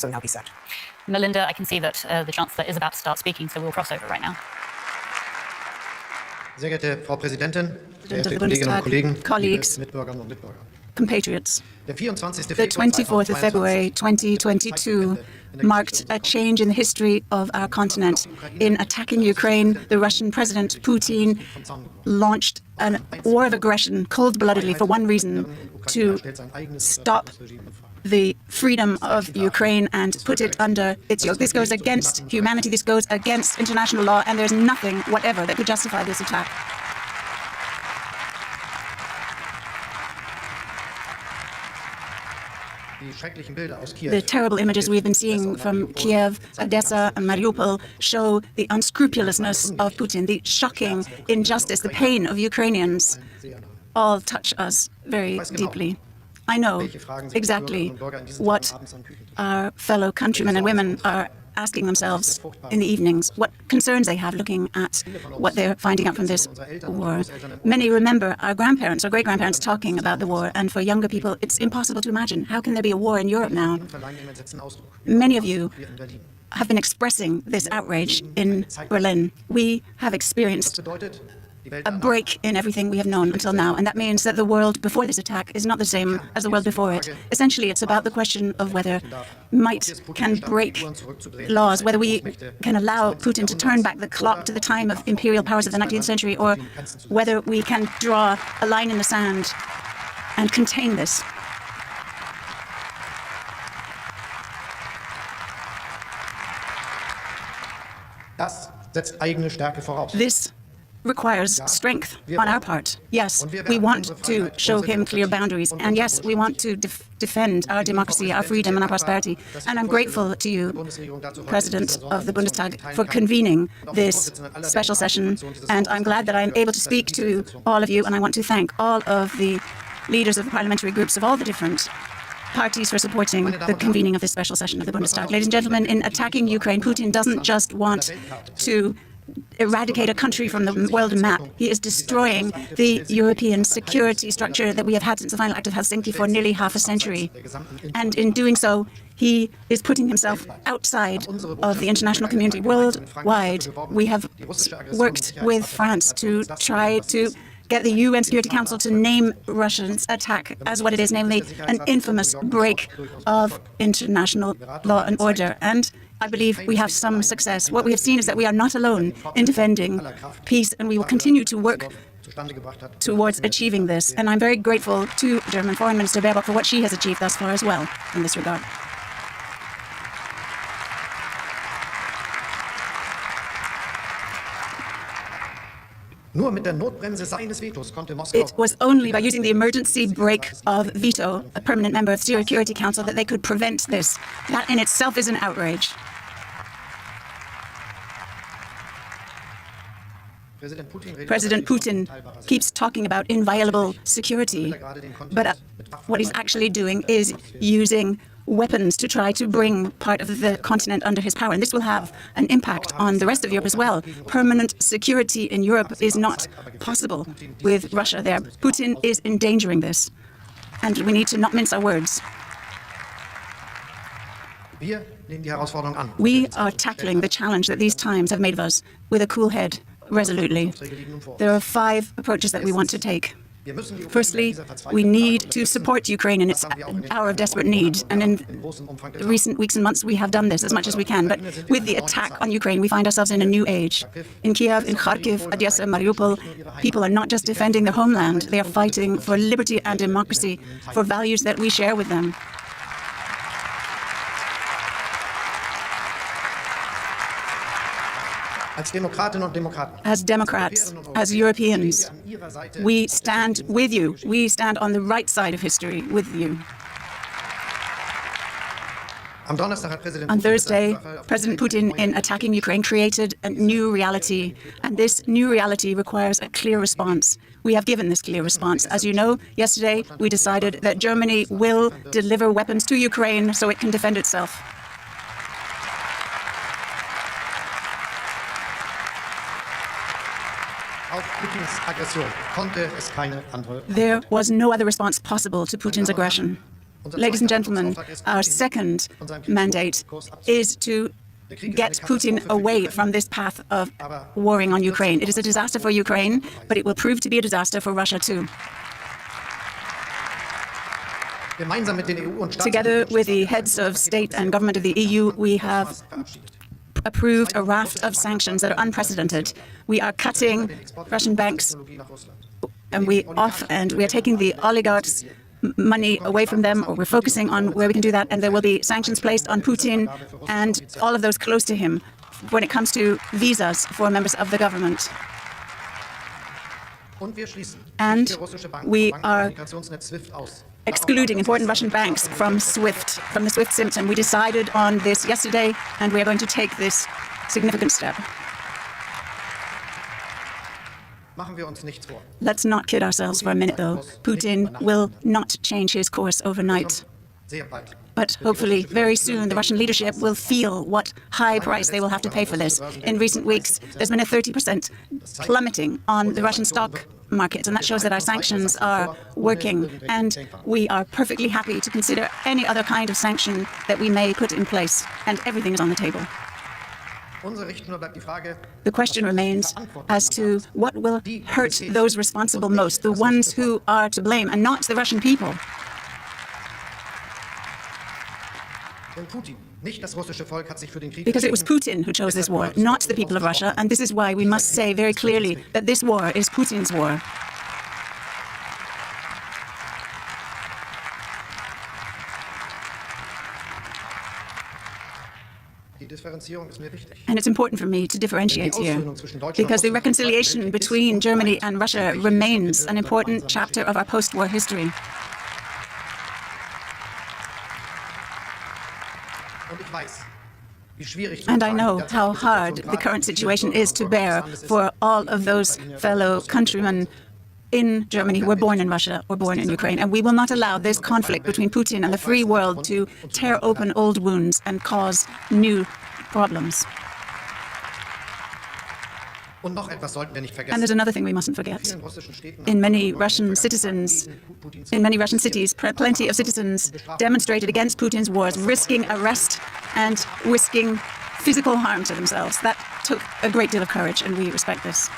So now he said. Melinda, I can see that the Chancellor is about to start speaking, so we'll cross over right now. Sehr geehrte Frau Präsidentin, verehrte Bundestag, Kolleginnen und Kollegen, colleagues, liebe Mitbürgerinnen und Mitbürger. compatriots. Der 24. The 24th of February 2022 marked a change in the history of our continent. In attacking Ukraine, the Russian President Putin launched a war of aggression cold-bloodedly for one reason: to stop the freedom of Ukraine and put it under its yoke. This goes against humanity, this goes against international law, and there's nothing whatever that could justify this attack. The terrible images we've been seeing from Kiev, Odessa, and Mariupol show the unscrupulousness of Putin, the shocking injustice, the pain of Ukrainians all touch us very deeply. I know exactly what our fellow countrymen and women are asking themselves in the evenings, what concerns they have looking at what they're finding out from this war. Many remember our grandparents or great-grandparents talking about the war, and for younger people, it's impossible to imagine. How can there be a war in Europe now? Many of you have been expressing this outrage in Berlin. We have experienced a break in everything we have known until now, and that means that the world before this attack is not the same as the world before it. Essentially, it's about the question of whether might can break laws, whether we can allow Putin to turn back the clock to the time of imperial powers of the 19th century, or whether we can draw a line in the sand and contain this. This requires strength on our part. Yes, we want to show him clear boundaries, and yes, we want to defend our democracy, our freedom, and our prosperity. And I'm grateful to you, President of the Bundestag, for convening this special session, and I'm glad that I'm able to speak to all of you, and I want to thank all of the leaders of the parliamentary groups of all the different parties for supporting the convening of this special session of the Bundestag. Ladies and gentlemen, in attacking Ukraine, Putin doesn't just want to eradicate a country from the world map. He is destroying the European security structure that we have had since the final act of Helsinki for nearly half a century. And in doing so, he is putting himself outside of the international community. Worldwide, we have worked with France to try to get the UN Security Council to name Russia's attack as what it is, namely an infamous break of international law and order. And I believe we have some success. What we have seen is that we are not alone in defending peace, and we will continue to work towards achieving this. And I'm very grateful to German Foreign Minister Baerbock for what she has achieved thus far as well in this regard. It was only by using the emergency brake of veto, a permanent member of the Security Council, that they could prevent this. That in itself is an outrage. President Putin keeps talking about inviolable security, but what he's actually doing is using weapons to try to bring part of the continent under his power. And this will have an impact on the rest of Europe as well. Permanent security in Europe is not possible with Russia there. Putin is endangering this, and we need to not mince our words. We are tackling the challenge that these times have made of us with a cool head, resolutely. There are 5 approaches that we want to take. Firstly, we need to support Ukraine in its hour of desperate need. And in recent weeks and months, we have done this as much as we can. But with the attack on Ukraine, we find ourselves in a new age. In Kiev, in Kharkiv, Odessa, Mariupol, people are not just defending their homeland. They are fighting for liberty and democracy, for values that we share with them. As Democrats, as Europeans, we stand with you. We stand on the right side of history with you. On Thursday, President Putin, in attacking Ukraine, created a new reality, and this new reality requires a clear response. We have given this clear response. As you know, yesterday we decided that Germany will deliver weapons to Ukraine so it can defend itself. There was no other response possible to Putin's aggression. Ladies and gentlemen, our second mandate is to get Putin away from this path of warring on Ukraine. It is a disaster for Ukraine, but it will prove to be a disaster for Russia too. Together with the heads of state and government of the EU, we have approved a raft of sanctions that are unprecedented. We are cutting Russian banks, and we are taking the oligarchs' money away from them, or we're focusing on where we can do that, and there will be sanctions placed on Putin and all of those close to him when it comes to visas for members of the government. And we are excluding important Russian banks from the SWIFT system. We decided on this yesterday, and we are going to take this significant step. Let's not kid ourselves for a minute, though. Putin will not change his course overnight. But hopefully, very soon, the Russian leadership will feel what high price they will have to pay for this. In recent weeks, there's been a 30% plummeting on the Russian stock market, and that shows that our sanctions are working. And we are perfectly happy to consider any other kind of sanction that we may put in place, and everything is on the table. The question remains as to what will hurt those responsible most, the ones who are to blame, and not the Russian people. Because it was Putin who chose this war, not the people of Russia, and this is why we must say very clearly that this war is Putin's war. And it's important for me to differentiate here, because the reconciliation between Germany and Russia remains an important chapter of our post-war history. And I know how hard the current situation is to bear for all of those fellow countrymen in Germany who were born in Russia or born in Ukraine. And we will not allow this conflict between Putin and the free world to tear open old wounds and cause new problems. And there's another thing we mustn't forget. In many Russian cities, plenty of citizens demonstrated against Putin's wars, risking arrest and risking physical harm to themselves. That took a great deal of courage, and we respect this.